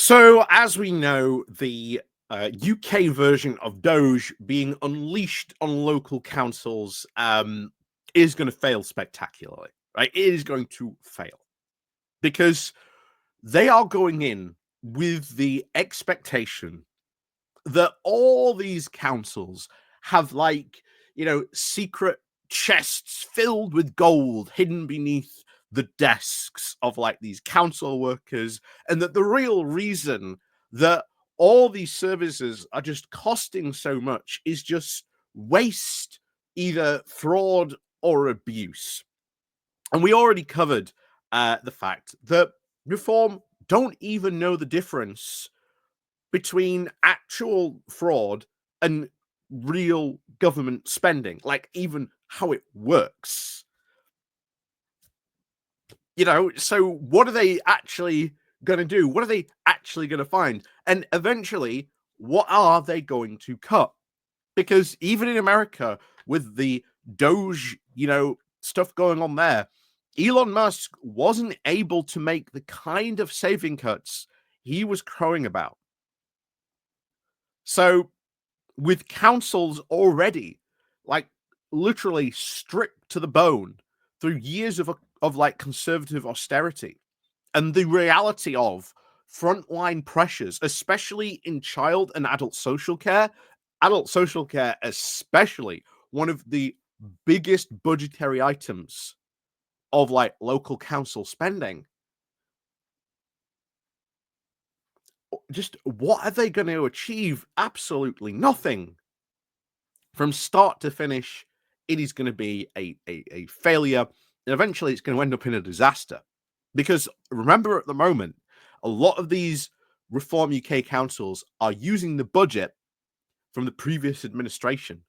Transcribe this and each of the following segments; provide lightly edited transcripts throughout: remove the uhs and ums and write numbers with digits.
So, as we know, the UK version of Doge being unleashed on local councils is going to fail spectacularly, right? It is going to fail because they are going in with the expectation that all these councils have, like, secret chests filled with gold hidden beneath the desks of, like, these council workers, and that the real reason that all these services are just costing so much is just waste, either fraud or abuse. And we already covered the fact that Reform don't even know the difference between actual fraud and real government spending, like even how it works. So what are they actually going to do? What are they actually going to find? And eventually, what are they going to cut? Because even in America, with the Doge, stuff going on there, Elon Musk wasn't able to make the kind of saving cuts he was crowing about. So, with councils already, like, literally stripped to the bone through years of like conservative austerity, and the reality of frontline pressures, especially in child and adult social care, especially one of the biggest budgetary items of, like, local council spending. Just what are they going to achieve? Absolutely nothing. From start to finish, it is going to be a failure, and eventually it's going to end up in a disaster. Because remember, at the moment, a lot of these Reform UK councils are using the budget from the previous administration.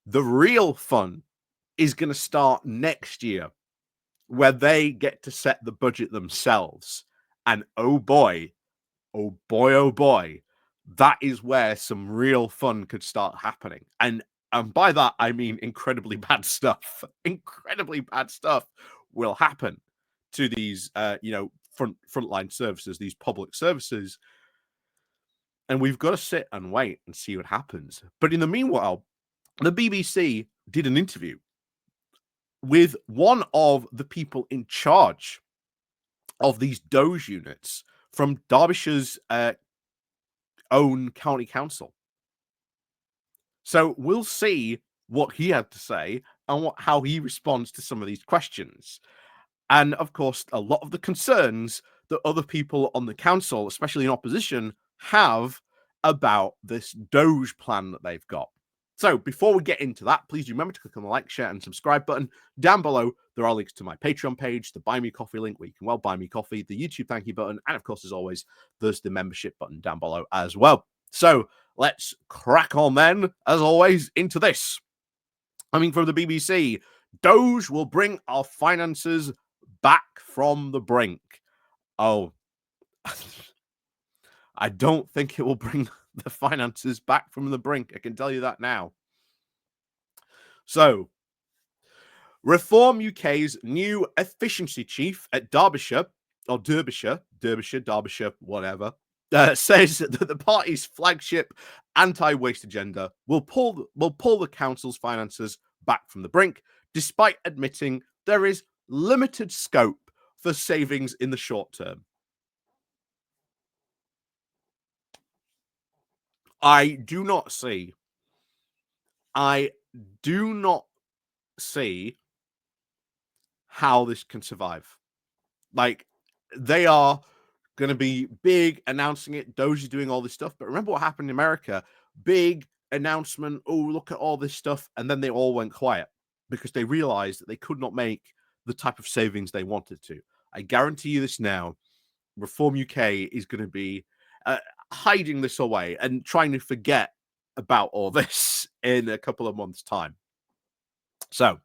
The real fun is going to start next year, where they get to set the budget themselves. And oh boy, oh boy, oh boy, that is where some real fun could start happening. And by that, I mean incredibly bad stuff. Incredibly bad stuff will happen to these, frontline services, these public services. And we've got to sit and wait and see what happens. But in the meanwhile, the BBC did an interview with one of the people in charge of these Doge units from Derbyshire's own county council. So we'll see what he had to say and how he responds to some of these questions. And of course, a lot of the concerns that other people on the council, especially in opposition, have about this Doge plan that they've got. So before we get into that, please remember to click on the like, share, and subscribe button. Down below, there are links to my Patreon page, the Buy Me Coffee link where you can buy me coffee, the YouTube thank you button, and of course, as always, there's the membership button down below as well. So let's crack on then, as always, into this. Coming from the BBC, Doge will bring our finances back from the brink. Oh, I don't think it will bring the finances back from the brink. I can tell you that now. So, Reform UK's new efficiency chief at Derbyshire, whatever, says that the party's flagship anti-waste agenda will pull the council's finances back from the brink, despite admitting there is limited scope for savings in the short term. I do not see how this can survive. Like, they are going to be big announcing it. Doge is doing all this stuff. But remember what happened in America? Big announcement. Oh, look at all this stuff. And then they all went quiet because they realized that they could not make the type of savings they wanted to. I guarantee you this now. Reform UK is going to be hiding this away and trying to forget about all this in a couple of months' time. So,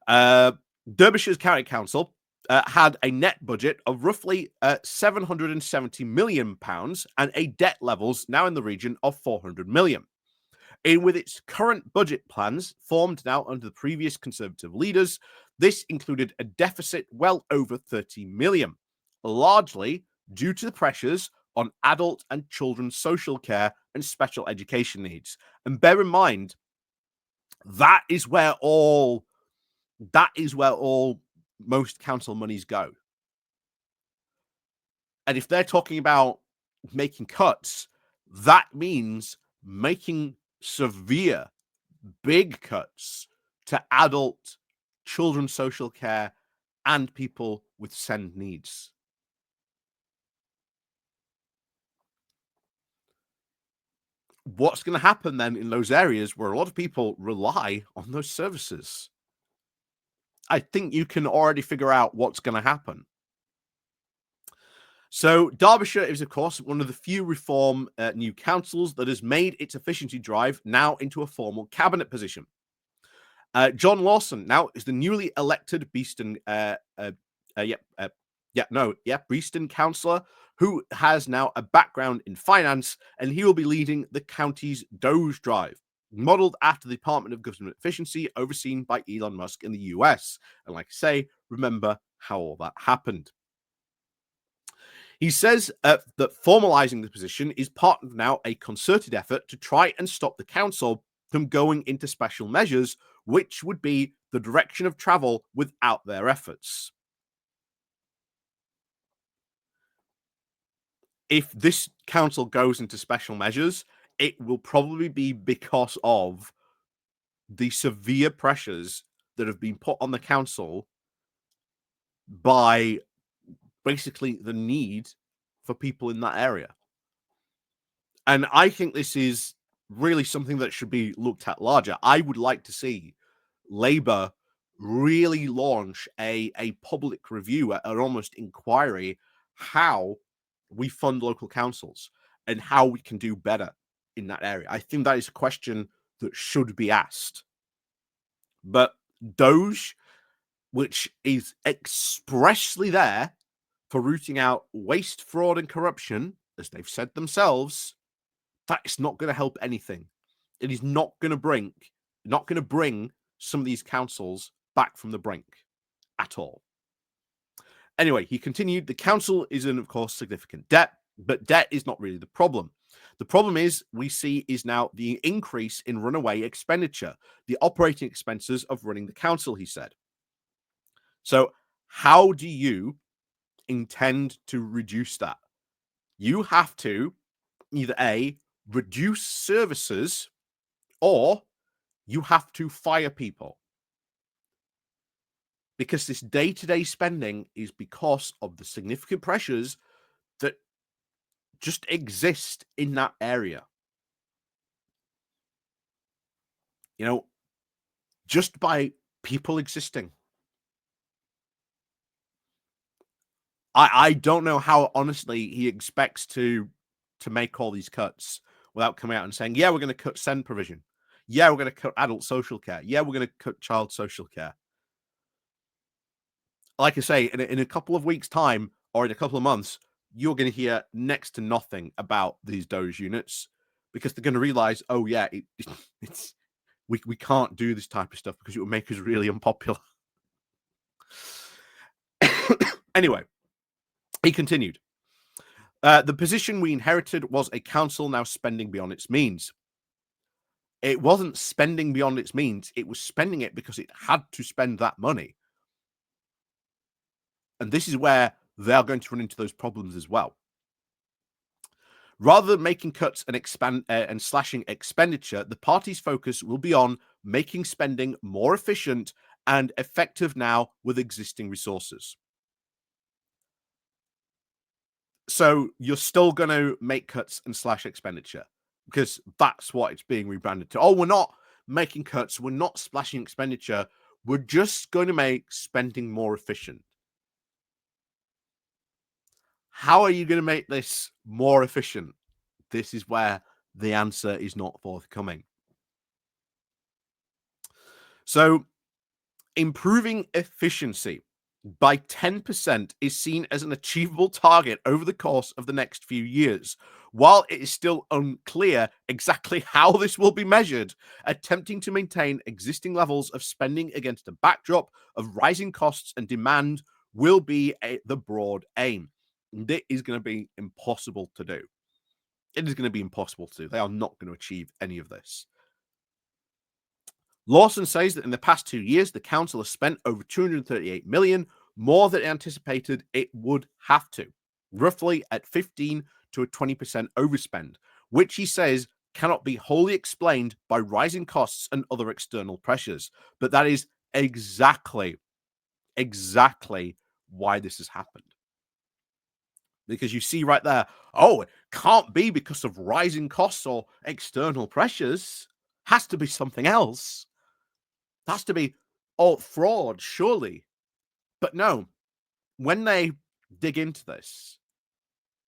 Derbyshire's County Council had a net budget of roughly £770 million and a debt levels now in the region of £400 million. With its current budget plans formed now under the previous Conservative leaders, this included a deficit well over £30 million, largely due to the pressures on adult and children's social care and special education needs. And bear in mind, that is where all most council monies go. And if they're talking about making cuts, that means making severe, big cuts to adult, children's social care, and people with SEND needs. What's going to happen then in those areas where a lot of people rely on those services? I think you can already figure out what's going to happen. So Derbyshire is, of course, one of the few reform new councils that has made its efficiency drive now into a formal cabinet position. John Lawson now is the newly elected Beeston, Beeston councillor, who has now a background in finance, and he will be leading the county's Doge drive, modelled after the Department of Government Efficiency, overseen by Elon Musk in the US. And like I say, remember how all that happened. He says that formalising the position is part of now a concerted effort to try and stop the council from going into special measures, which would be the direction of travel without their efforts. If this council goes into special measures, it will probably be because of the severe pressures that have been put on the council by basically the need for people in that area. And I think this is really something that should be looked at larger. I would like to see Labour really launch a public review, an almost inquiry, how we fund local councils and how we can do better in that area. I think that is a question that should be asked. But Doge, which is expressly there for rooting out waste, fraud, and corruption, as they've said themselves, that's not going to help anything. It is not going to bring some of these councils back from the brink at all. Anyway, he continued, the council is in, of course, significant debt, but debt is not really the problem. The problem we see is now the increase in runaway expenditure, the operating expenses of running the council, he said. So how do you intend to reduce that? You have to either A, reduce services, or you have to fire people. Because this day-to-day spending is because of the significant pressures that just exist in that area. You know, just by people existing. I don't know how, honestly, he expects to make all these cuts without coming out and saying, yeah, we're going to cut SEND provision. Yeah, we're going to cut adult social care. Yeah, we're going to cut child social care. Like I say, in a couple of weeks' time or in a couple of months, you're going to hear next to nothing about these Doge units because they're going to realize, oh, yeah, we can't do this type of stuff because it would make us really unpopular. Anyway, he continued. The position we inherited was a council now spending beyond its means. It wasn't spending beyond its means. It was spending it because it had to spend that money. And this is where they are going to run into those problems as well. Rather than making cuts and slashing expenditure, the party's focus will be on making spending more efficient and effective now with existing resources. So you're still going to make cuts and slash expenditure because that's what it's being rebranded to. Oh, we're not making cuts. We're not slashing expenditure. We're just going to make spending more efficient. How are you going to make this more efficient? This is where the answer is not forthcoming. So improving efficiency by 10% is seen as an achievable target over the course of the next few years. While it is still unclear exactly how this will be measured, attempting to maintain existing levels of spending against a backdrop of rising costs and demand will be the broad aim. It is going to be impossible to do. It is going to be impossible to do. They are not going to achieve any of this. Lawson says that in the past 2 years, the council has spent over 238 million, more than anticipated it would have to, roughly at 15 to a 20% overspend, which he says cannot be wholly explained by rising costs and other external pressures. But that is exactly why this has happened. Because you see right there, oh, it can't be because of rising costs or external pressures. Has to be something else. Has to be fraud, surely. But no, when they dig into this,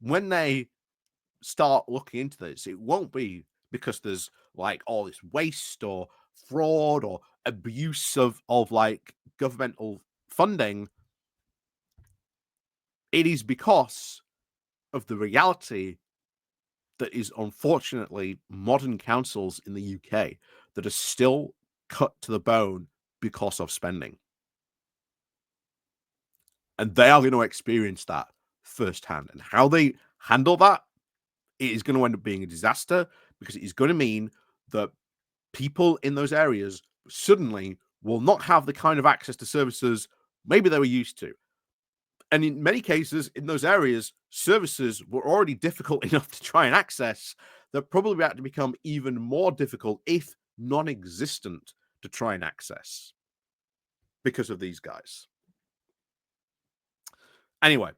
when they start looking into this, it won't be because there's like all this waste or fraud or abuse of like governmental funding. It is because of the reality that is unfortunately modern councils in the UK that are still cut to the bone because of spending. And they are going to experience that firsthand. And how they handle that, it is going to end up being a disaster, because it is going to mean that people in those areas suddenly will not have the kind of access to services maybe they were used to. And in many cases, in those areas, services were already difficult enough to try and access. They're probably about to become even more difficult, if non-existent, to try and access because of these guys. Anyway,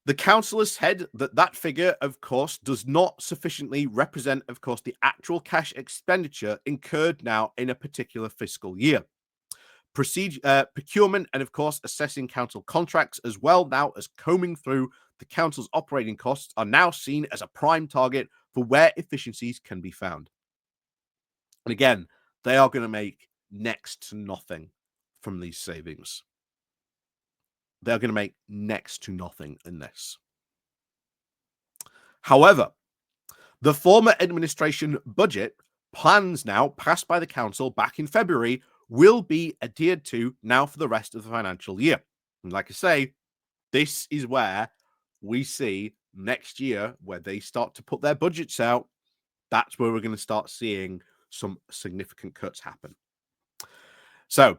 the council has said that that figure, of course, does not sufficiently represent, of course, the actual cash expenditure incurred now in a particular fiscal year. Procurement and, of course, assessing council contracts, as well now as combing through the council's operating costs, are now seen as a prime target for where efficiencies can be found. And again, they are going to make next to nothing from these savings. They're going to make next to nothing in this. However, the former administration budget plans now passed by the council back in February will be adhered to now for the rest of the financial year. And like I say, this is where we see next year, where they start to put their budgets out, that's where we're going to start seeing some significant cuts happen. So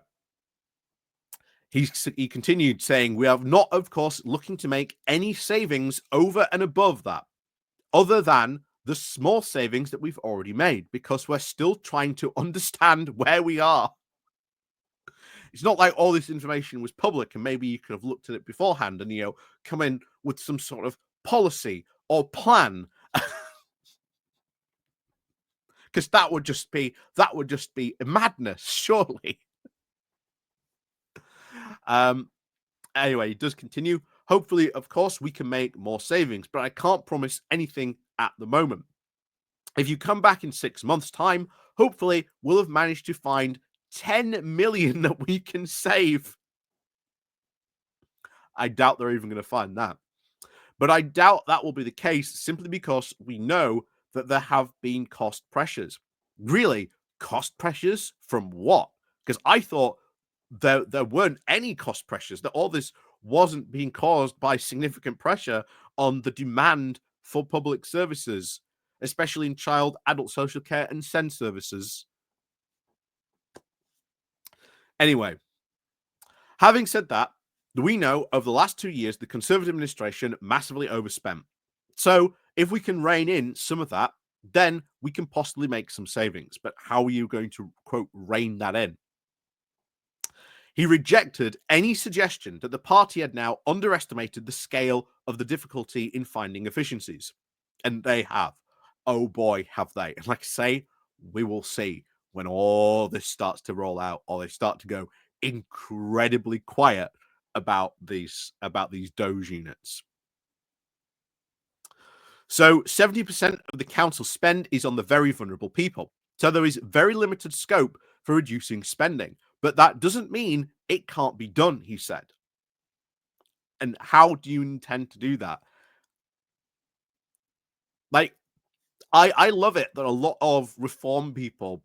he continued saying, we are not, of course, looking to make any savings over and above that, other than the small savings that we've already made, because we're still trying to understand where we are. It's not like all this information was public and maybe you could have looked at it beforehand and, come in with some sort of policy or plan. Because that would just be madness, surely. Anyway, he does continue. Hopefully, of course, we can make more savings, but I can't promise anything at the moment. If you come back in 6 months' time, hopefully we'll have managed to find 10 million that we can save. I doubt they're even going to find that. But I doubt that will be the case, simply because we know that there have been cost pressures. Really, cost pressures from what? Because I thought there weren't any cost pressures, that all this wasn't being caused by significant pressure on the demand for public services, especially in child, adult social care and SEND services. Anyway, having said that, we know over the last 2 years, the Conservative administration massively overspent. So if we can rein in some of that, then we can possibly make some savings. But how are you going to, quote, rein that in? He rejected any suggestion that the party had now underestimated the scale of the difficulty in finding efficiencies. And they have. Oh boy, have they. And like I say, we will see when all this starts to roll out, or they start to go incredibly quiet about these Doge units. So 70% of the council spend is on the very vulnerable people. So there is very limited scope for reducing spending. But that doesn't mean it can't be done, he said. And how do you intend to do that? Like, I love it that a lot of reform people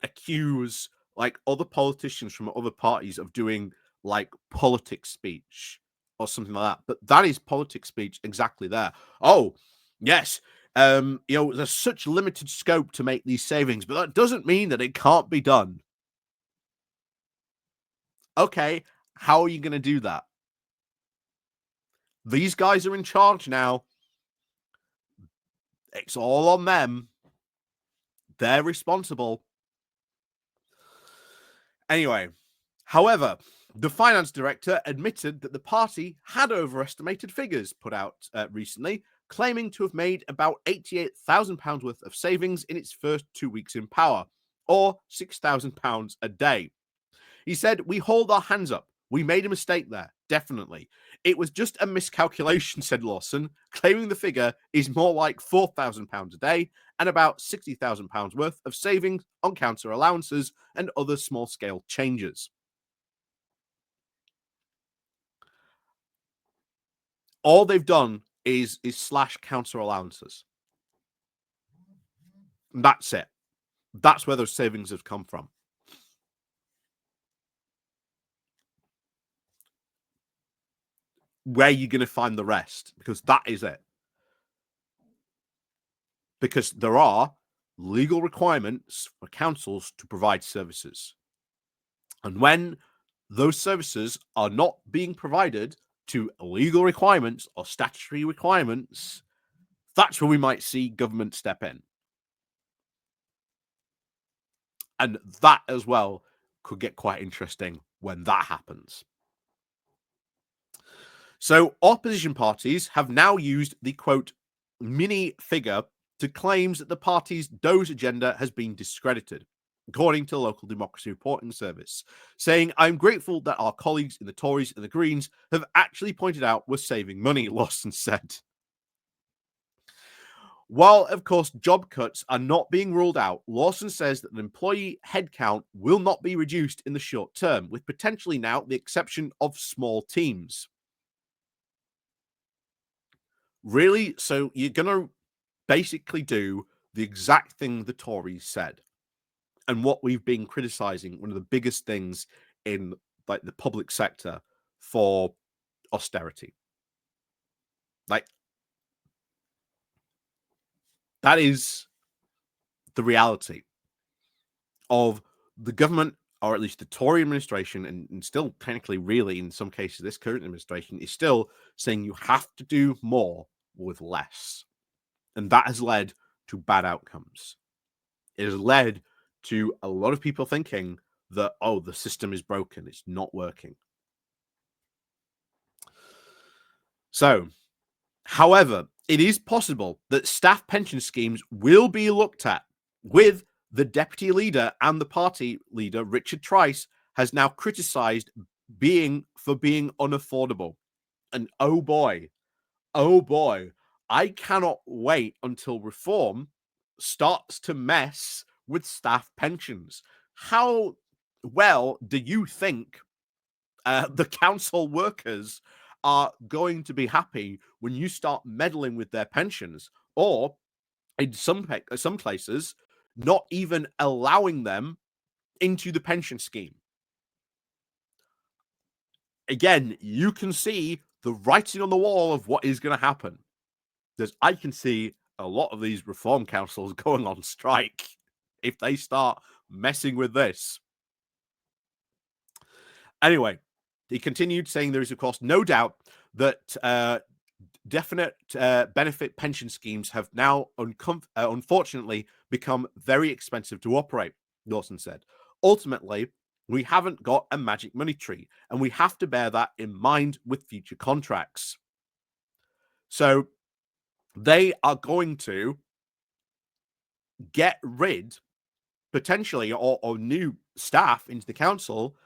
accuse like other politicians from other parties of doing like politics speech or something like that. But that is politics speech exactly there. Oh, yes. There's such limited scope to make these savings, but that doesn't mean that it can't be done. Okay, how are you going to do that? These guys are in charge now. It's all on them. They're responsible. Anyway, however, the finance director admitted that the party had overestimated figures put out recently, claiming to have made about £88,000 worth of savings in its first 2 weeks in power, or £6,000 a day. He said, "We hold our hands up. We made a mistake there, definitely. It was just a miscalculation," said Lawson, claiming the figure is more like £4,000 a day and about £60,000 worth of savings on counter allowances and other small-scale changes. All they've done is slash counter allowances. That's it. That's where those savings have come from. Where are you going to find the rest? Because that is it. Because there are legal requirements for councils to provide services. And when those services are not being provided to legal requirements or statutory requirements, that's where we might see government step in. And that as well could get quite interesting when that happens. So opposition parties have now used the quote mini figure to claims that the party's Doge agenda has been discredited, according to the local democracy reporting service, saying, "I'm grateful that our colleagues in the Tories and the Greens have actually pointed out we're saving money," Lawson said. While, of course, job cuts are not being ruled out, Lawson says that an employee headcount will not be reduced in the short term, with potentially now the exception of small teams. Really? So you're going to basically do the exact thing the Tories said. And what we've been criticizing, one of the biggest things in like the public sector for austerity. Like that is the reality of the government, or at least the Tory administration, and still technically, really, in some cases, this current administration is still saying you have to do more with less. And that has led to bad outcomes. It has led to a lot of people thinking that, oh, the system is broken, it's not working. So, however, it is possible that staff pension schemes will be looked at, with the deputy leader and the party leader, Richard Trice, has now criticised being unaffordable. And oh boy, I cannot wait until reform starts to mess with staff pensions. How well do you think the council workers are going to be happy when you start meddling with their pensions, or in some places, not even allowing them into the pension scheme? Again, you can see the writing on the wall of what is going to happen. Because I can see a lot of these reform councils going on strike if they start messing with this. Anyway, he continued saying there is, of course, no doubt that definite benefit pension schemes have now unfortunately become very expensive to operate, Lawson said. Ultimately, we haven't got a magic money tree, and we have to bear that in mind with future contracts. So they are going to get rid, potentially, or new staff into the council.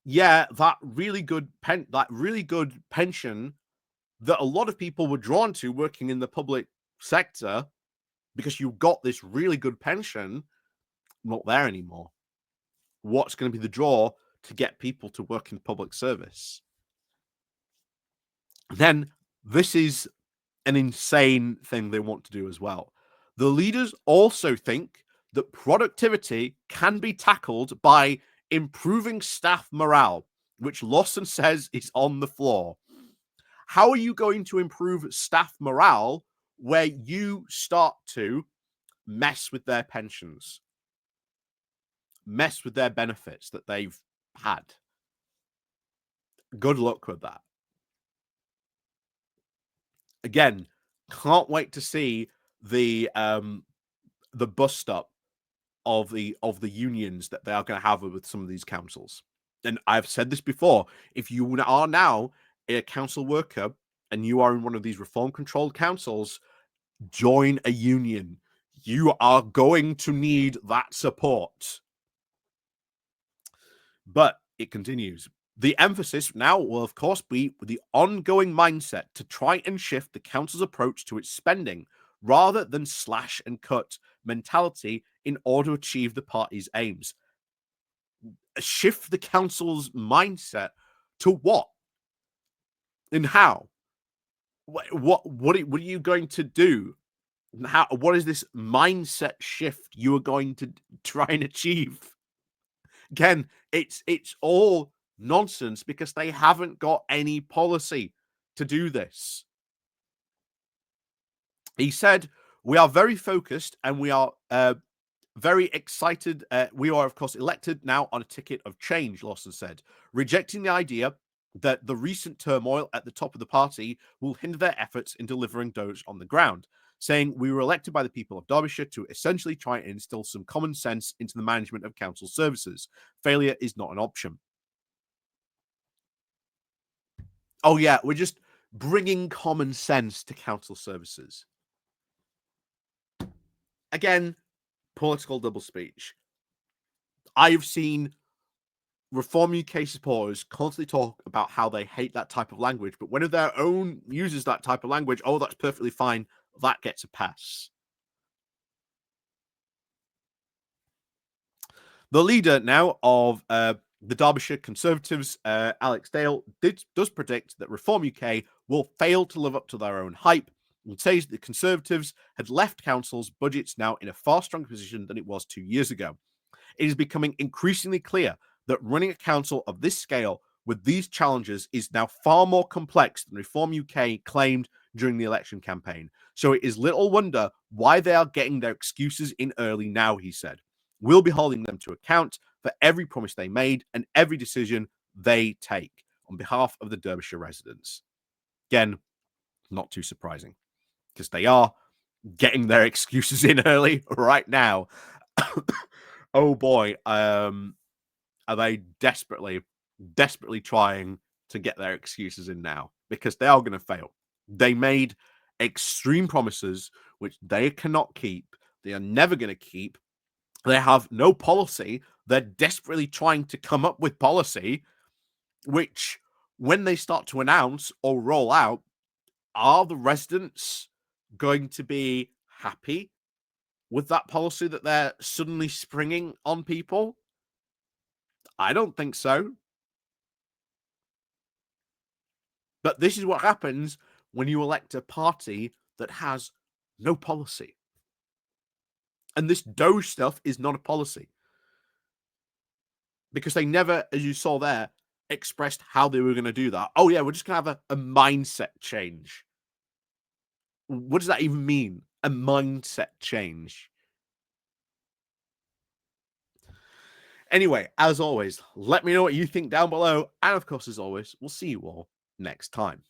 Yeah, that really good pension that a lot of people were drawn to working in the public sector, because you got this really good pension, not there anymore. What's going to be the draw to get people to work in public service? Then this is an insane thing they want to do as well. The leaders also think that productivity can be tackled by improving staff morale, which Lawson says is on the floor. How are you going to improve staff morale where you start to mess with their pensions, mess with their benefits that they've had? Good luck with that. Again, can't wait to see the bus stop of the unions that they are going to have with some of these councils. And I've said this before: if you are now a council worker and you are in one of these reform controlled councils, join a union. You are going to need that support. But it continues. The emphasis now will, of course, be the ongoing mindset to try and shift the council's approach to its spending rather than slash and cut mentality in order to achieve the party's aims. Shift the council's mindset to what? And how? What are you going to do? How? What is this mindset shift you are going to try and achieve? Again, it's all nonsense because they haven't got any policy to do this. He said, "We are very focused and we are very excited. We are, of course, elected now on a ticket of change," Lawson said, rejecting the idea that the recent turmoil at the top of the party will hinder their efforts in delivering Doge on the ground, saying, "We were elected by the people of Derbyshire to essentially try and instill some common sense into the management of council services. Failure is not an option." Oh, yeah, we're just bringing common sense to council services. Again, political double speech. I've seen Reform UK supporters constantly talk about how they hate that type of language, but when their own uses that type of language, oh, that's perfectly fine. That gets a pass. The leader now of the Derbyshire Conservatives, Alex Dale, does predict that Reform UK will fail to live up to their own hype and says the Conservatives had left councils' budgets now in a far stronger position than it was 2 years ago. It is becoming increasingly clear that running a council of this scale with these challenges is now far more complex than Reform UK claimed during the election campaign. So it is little wonder why they are getting their excuses in early now, he said. We'll be holding them to account for every promise they made and every decision they take on behalf of the Derbyshire residents. Again, not too surprising because they are getting their excuses in early right now. Oh boy, are they desperately trying to get their excuses in now because they are going to fail. They made extreme promises which they cannot keep. They are never going to keep. They have no policy. They're desperately trying to come up with policy, which when they start to announce or roll out, are the residents going to be happy with that policy that they're suddenly springing on people? I don't think so. But this is what happens when you elect a party that has no policy. And this Doge stuff is not a policy. Because they never, as you saw there, expressed how they were going to do that. Oh, yeah, we're just going to have a mindset change. What does that even mean? A mindset change. Anyway, as always, let me know what you think down below. And of course, as always, we'll see you all next time.